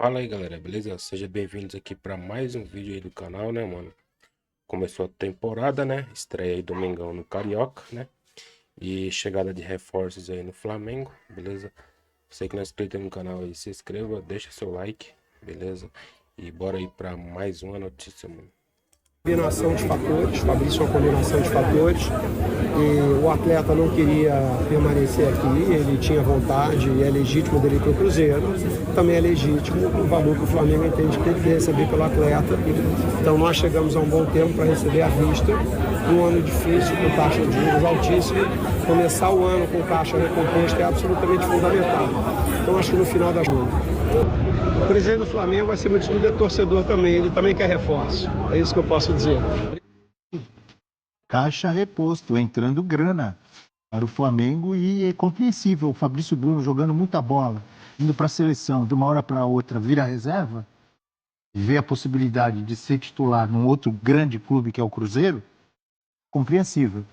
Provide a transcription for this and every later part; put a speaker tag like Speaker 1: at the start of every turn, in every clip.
Speaker 1: Fala aí, galera, beleza? Sejam bem-vindos aqui para mais um vídeo aí do canal, né, mano? Começou a temporada, né? Estreia aí domingão no Carioca, né? E chegada de reforços aí no Flamengo, beleza? Você que não é inscrito aí no canal aí, se inscreva, deixa seu like, beleza? E bora aí para mais uma notícia, mano.
Speaker 2: Combinação de fatores, Fabrício é uma combinação de fatores, e o atleta não queria permanecer aqui, ele tinha vontade e é legítimo dele ir para o Cruzeiro, também é legítimo o valor que o Flamengo entende que ele tem que receber pelo atleta. Então nós chegamos a um bom tempo para receber à vista, um ano difícil, com taxa de juros altíssima, começar o ano com taxa recomposta é absolutamente fundamental. Então acho que no final das contas, o presidente do Flamengo, acima de tudo, é torcedor também. Ele também quer reforço. É isso que eu posso dizer.
Speaker 3: Caixa reposto, entrando grana para o Flamengo e é compreensível. O Fabrício Bruno jogando muita bola, indo para a seleção, de uma hora para outra, vira reserva, e vê a possibilidade de ser titular num outro grande clube que é o Cruzeiro, compreensível.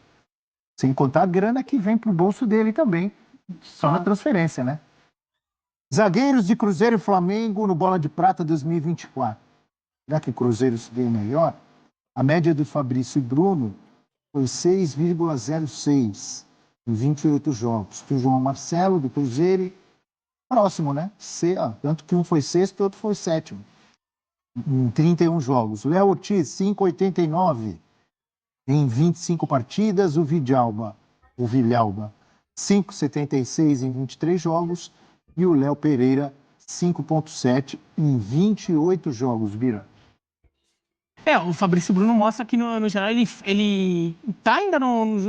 Speaker 3: Sem contar a grana que vem para o bolso dele também, só na transferência, né? Zagueiros de Cruzeiro e Flamengo no Bola de Prata 2024. Já que o Cruzeiro se deu melhor, a média do Fabrício e Bruno foi 6,06 em 28 jogos. O João Marcelo do Cruzeiro, próximo, né? Tanto que um foi sexto e o outro foi sétimo. Em 31 jogos. O Léo Ortiz, 5,89 em 25 partidas. O Villalba, 5,76 em 23 jogos. E o Léo Pereira, 5,7 em 28 jogos, Bira.
Speaker 4: O Fabrício Bruno mostra que, no geral, ele tá ainda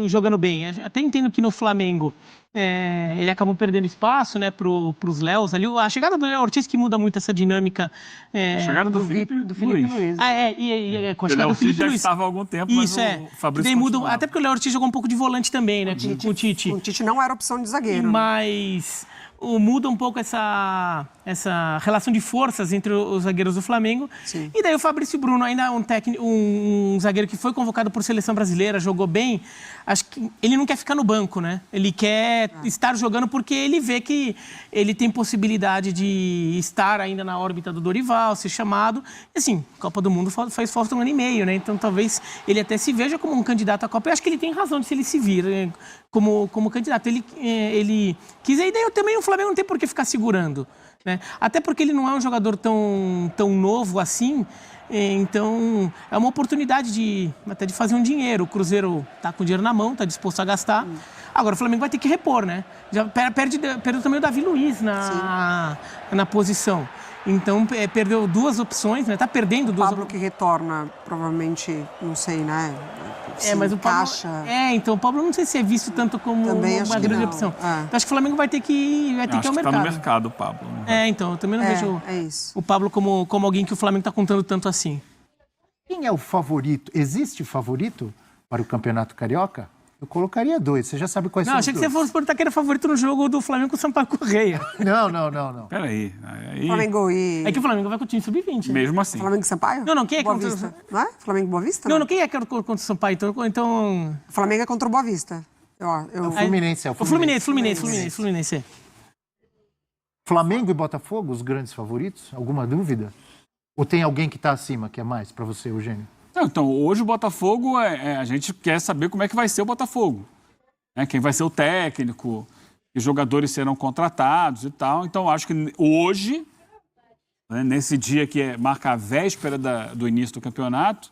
Speaker 4: jogando bem. Até entendo que no Flamengo ele acabou perdendo espaço, né, pros Léos ali. A chegada do Léo Ortiz que muda muito essa dinâmica.
Speaker 5: A chegada do Felipe Luiz.
Speaker 4: Com a chegada do Felipe Luiz.
Speaker 5: Já estava há algum tempo,
Speaker 4: Isso,
Speaker 5: mas o Fabrício
Speaker 4: muda, até porque o Léo Ortiz jogou um pouco de volante também, né, com o Tite.
Speaker 6: O Tite não era opção de zagueiro.
Speaker 4: Mas muda um pouco essa relação de forças entre os zagueiros do Flamengo.
Speaker 6: Sim.
Speaker 4: E daí o Fabrício Bruno, ainda um zagueiro que foi convocado por seleção brasileira, jogou bem. Acho que ele não quer ficar no banco, né? Ele quer estar jogando porque ele vê que ele tem possibilidade de estar ainda na órbita do Dorival, ser chamado. E assim, Copa do Mundo faz falta um ano e meio, né? Então talvez ele até se veja como um candidato à Copa. Eu acho que ele tem razão de se ele se vir como candidato. Ele quis, e daí também o Flamengo não tem por que ficar segurando, né? Até porque ele não é um jogador tão novo assim, então é uma oportunidade até de fazer um dinheiro. O Cruzeiro está com dinheiro na mão, está disposto a gastar. Agora o Flamengo vai ter que repor, né? Já perdeu também o Davi Luiz na posição. Então perdeu duas opções, né? Tá perdendo duas.
Speaker 6: O Pablo que retorna, provavelmente, não sei, né?
Speaker 4: Mas o Pablo. Então o Pablo não sei se é visto tanto como uma grande opção. Então, acho que o Flamengo vai ter que ir ao mercado.
Speaker 5: Tá no mercado o Pablo.
Speaker 4: Então eu também não vejo o Pablo como alguém que o Flamengo tá contando tanto assim.
Speaker 3: Quem é o favorito? Existe favorito para o Campeonato Carioca? Eu colocaria 2. Você já sabe quais são os
Speaker 4: Achei que
Speaker 3: dois.
Speaker 4: você fosse perguntar quem era favorito no jogo do Flamengo com o Sampaio Correia.
Speaker 3: Não.
Speaker 5: Peraí.
Speaker 6: Flamengo e...
Speaker 4: É que o Flamengo vai com o time sub-20. Né?
Speaker 5: Mesmo assim.
Speaker 6: Flamengo e Sampaio?
Speaker 4: Não, quem é
Speaker 6: Boa
Speaker 4: contra
Speaker 6: Vista. Não é? Flamengo e Boa Vista?
Speaker 4: Não, quem é que é contra o Sampaio? Então...
Speaker 6: O Flamengo é contra o Boa Vista.
Speaker 3: O Fluminense.
Speaker 4: O Fluminense.
Speaker 3: Flamengo e Botafogo, os grandes favoritos? Alguma dúvida? Ou tem alguém que está acima, que é mais para você, Eugênio?
Speaker 5: Então, hoje o Botafogo, a gente quer saber como é que vai ser o Botafogo. Quem vai ser o técnico, que jogadores serão contratados e tal. Então, acho que hoje, nesse dia que marca a véspera do início do campeonato,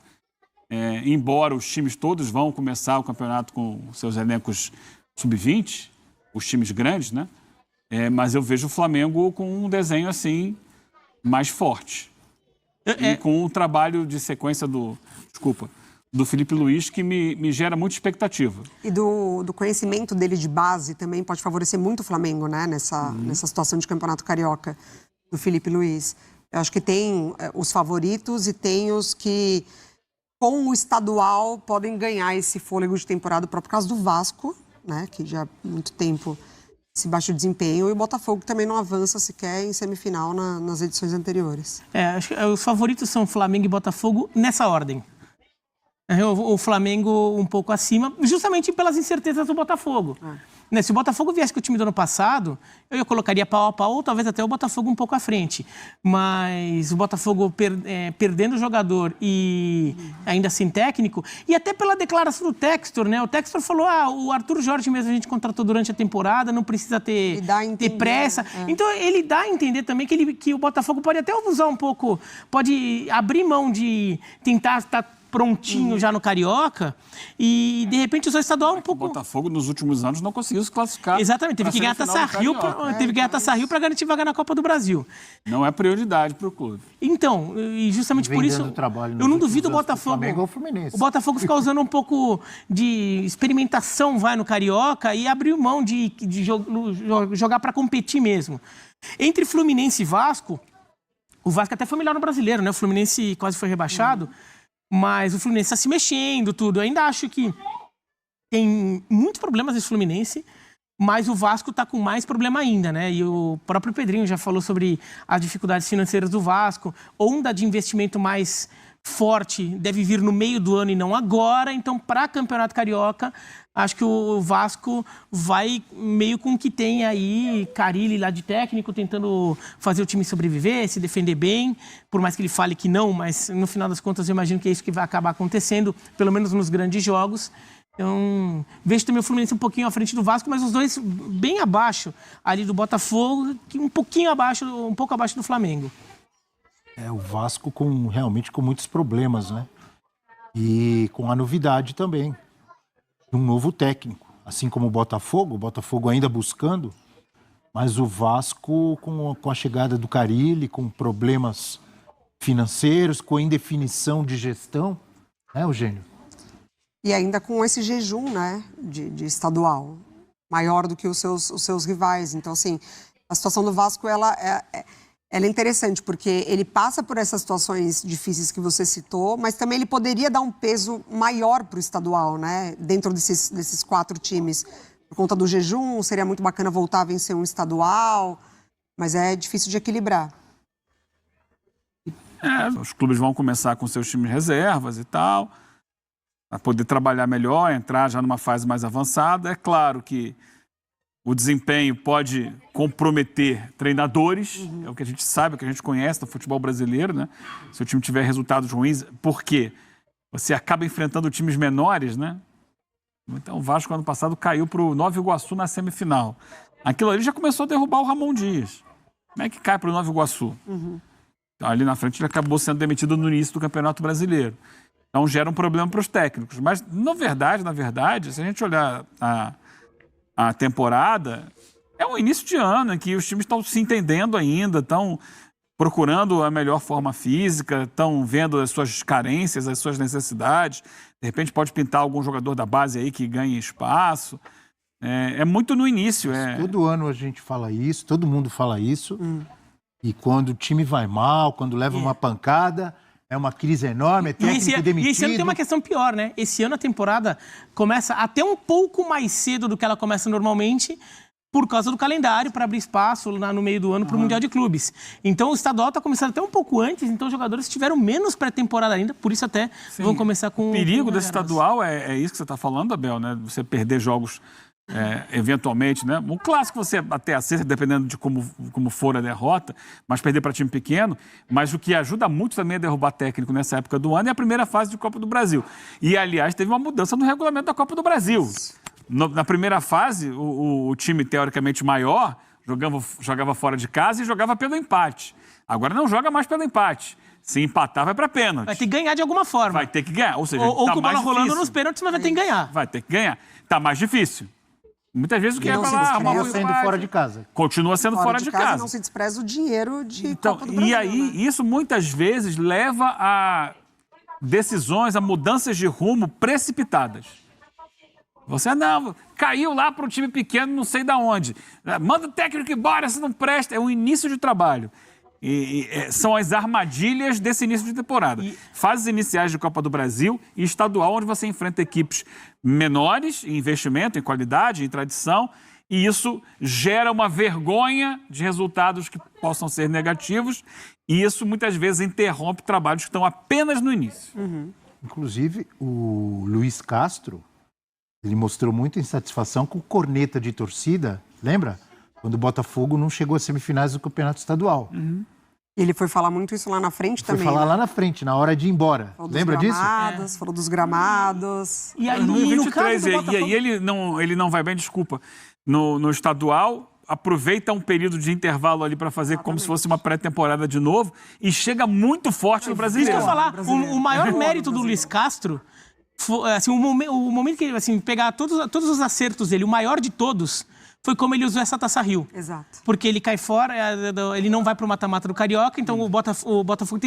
Speaker 5: embora os times todos vão começar o campeonato com seus elencos sub-20, os times grandes, né? Mas eu vejo o Flamengo com um desenho assim mais forte. E com um trabalho de sequência do Felipe Luiz que me gera muita expectativa.
Speaker 6: E do conhecimento dele de base também pode favorecer muito o Flamengo, né? Nessa situação de campeonato carioca do Felipe Luiz. Eu acho que tem os favoritos e tem os que, com o estadual, podem ganhar esse fôlego de temporada. O próprio caso do Vasco, né? Que já há muito tempo esse baixo desempenho, e o Botafogo também não avança sequer em semifinal nas edições anteriores.
Speaker 4: Acho que os favoritos são Flamengo e Botafogo nessa ordem. O Flamengo um pouco acima, justamente pelas incertezas do Botafogo. Né, se o Botafogo viesse com o time do ano passado, eu colocaria pau a pau, ou talvez até o Botafogo um pouco à frente. Mas o Botafogo perdendo o jogador e ainda sem técnico, e até pela declaração do Textor, né? O Textor falou, o Arthur Jorge mesmo a gente contratou durante a temporada, não precisa ter pressa. Então ele dá a entender também que o Botafogo pode até usar um pouco, pode abrir mão de tentar estar prontinho já no Carioca e, de repente, usar o estadual um pouco...
Speaker 5: O Botafogo, nos últimos anos, não conseguiu se classificar.
Speaker 4: Exatamente, teve que ganhar a Taça Rio para garantir vaga na Copa do Brasil.
Speaker 5: Não é prioridade para o clube.
Speaker 4: Então, e justamente por isso, eu não duvido o Botafogo... O Botafogo ficar usando um pouco de experimentação, no Carioca e abrir mão de jogar para competir mesmo. Entre Fluminense e Vasco, o Vasco até foi melhor no Brasileiro, né? O Fluminense quase foi rebaixado. Mas o Fluminense está se mexendo, tudo. Eu ainda acho que tem muitos problemas nesse Fluminense, mas o Vasco está com mais problema ainda, né? E o próprio Pedrinho já falou sobre as dificuldades financeiras do Vasco. Onda de investimento mais forte deve vir no meio do ano e não agora. Então, para Campeonato Carioca, acho que o Vasco vai meio com o que tem aí, Carille lá de técnico, tentando fazer o time sobreviver, se defender bem, por mais que ele fale que não, mas no final das contas eu imagino que é isso que vai acabar acontecendo, pelo menos nos grandes jogos. Então, vejo também o Fluminense um pouquinho à frente do Vasco, mas os dois bem abaixo ali do Botafogo, um pouco abaixo do Flamengo.
Speaker 3: O Vasco realmente com muitos problemas, né? E com a novidade também, um novo técnico. Assim como o Botafogo ainda buscando, mas o Vasco com a chegada do Carille, com problemas financeiros, com a indefinição de gestão, né, Eugênio?
Speaker 6: E ainda com esse jejum, né, de estadual, maior do que os seus rivais. Então, assim, a situação do Vasco, ela é interessante, porque ele passa por essas situações difíceis que você citou, mas também ele poderia dar um peso maior para o estadual, né? Dentro desses 4 times. Por conta do jejum, seria muito bacana voltar a vencer um estadual, mas é difícil de equilibrar.
Speaker 5: Os clubes vão começar com seus times reservas e tal, para poder trabalhar melhor, entrar já numa fase mais avançada. É claro que o desempenho pode comprometer treinadores, é o que a gente sabe, é o que a gente conhece do futebol brasileiro, né? Se o time tiver resultados ruins, por quê? Você acaba enfrentando times menores, né? Então o Vasco, ano passado, caiu para o Nova Iguaçu na semifinal. Aquilo ali já começou a derrubar o Ramon Dias. Como é que cai para o Nova Iguaçu? Então, ali na frente ele acabou sendo demitido no início do Campeonato Brasileiro. Então gera um problema para os técnicos. Mas, na verdade, se a gente olhar a temporada, é um início de ano em que os times estão se entendendo ainda, estão procurando a melhor forma física, estão vendo as suas carências, as suas necessidades. De repente pode pintar algum jogador da base aí que ganhe espaço. É muito no início.
Speaker 3: Todo ano a gente fala isso, todo mundo fala isso. E quando o time vai mal, quando leva uma pancada, é uma crise enorme, é técnico demitido.
Speaker 4: E esse ano tem uma questão pior, né? Esse ano a temporada começa até um pouco mais cedo do que ela começa normalmente, por causa do calendário, para abrir espaço lá no meio do ano para o Mundial de Clubes. Então o estadual está começando até um pouco antes, então os jogadores tiveram menos pré-temporada ainda, por isso até vão começar com...
Speaker 5: O perigo desse estadual é isso que você está falando, Abel, né? Você perder jogos eventualmente, né? Um clássico você até acerta, dependendo de como for a derrota, mas perder para time pequeno. Mas o que ajuda muito também a derrubar técnico nessa época do ano é a primeira fase de Copa do Brasil. E, aliás, teve uma mudança no regulamento da Copa do Brasil. Na primeira fase, o time teoricamente maior jogava fora de casa e jogava pelo empate. Agora não joga mais pelo empate. Se empatar, vai para pênalti.
Speaker 4: Vai ter que ganhar de alguma forma.
Speaker 5: Vai ter que ganhar. Ou seja,
Speaker 4: ou
Speaker 5: tá
Speaker 4: com
Speaker 5: mais
Speaker 4: bola rolando
Speaker 5: difícil.
Speaker 4: nos pênaltis, mas vai ter que ganhar.
Speaker 5: Vai ter que ganhar. Tá mais difícil. Muitas vezes o que
Speaker 3: continua sendo fora de casa.
Speaker 5: Continua sendo fora de casa.
Speaker 6: Não se despreza o dinheiro de
Speaker 5: Copa do Brasil. E aí, isso muitas vezes leva a decisões, a mudanças de rumo precipitadas. Você caiu lá para um time pequeno, não sei de onde. Manda o técnico embora, se não presta. É o início de trabalho. São as armadilhas desse início de temporada. Fases iniciais de Copa do Brasil e estadual, onde você enfrenta equipes menores em investimento, em qualidade, em tradição, e isso gera uma vergonha de resultados que possam ser negativos, e isso muitas vezes interrompe trabalhos que estão apenas no início.
Speaker 3: Inclusive, o Luiz Castro Ele mostrou muita insatisfação com corneta de torcida, lembra? Quando o Botafogo não chegou às semifinais do Campeonato Estadual.
Speaker 6: Ele foi falar muito isso lá na frente
Speaker 3: Foi
Speaker 6: também.
Speaker 3: falar
Speaker 6: né?
Speaker 3: lá na frente, na hora de ir embora.
Speaker 6: Falou dos
Speaker 3: Lembra disso?
Speaker 6: gramados, falou dos gramados.
Speaker 4: E aí, e no caso
Speaker 5: 2023,
Speaker 4: do
Speaker 5: e
Speaker 4: Botafogo...
Speaker 5: aí ele não vai bem, desculpa, no estadual, aproveita um período de intervalo ali para fazer como se fosse uma pré-temporada de novo e chega muito forte no
Speaker 4: Isso
Speaker 5: brasileiro.
Speaker 4: que eu ia falar, o maior mérito do Luiz Castro, assim, o momento que ele, assim, pegar todos os acertos dele, o maior de todos, foi como ele usou essa Taça Rio.
Speaker 6: Exato.
Speaker 4: Porque ele cai fora, ele não vai pro mata-mata do Carioca, então o Botafogo tem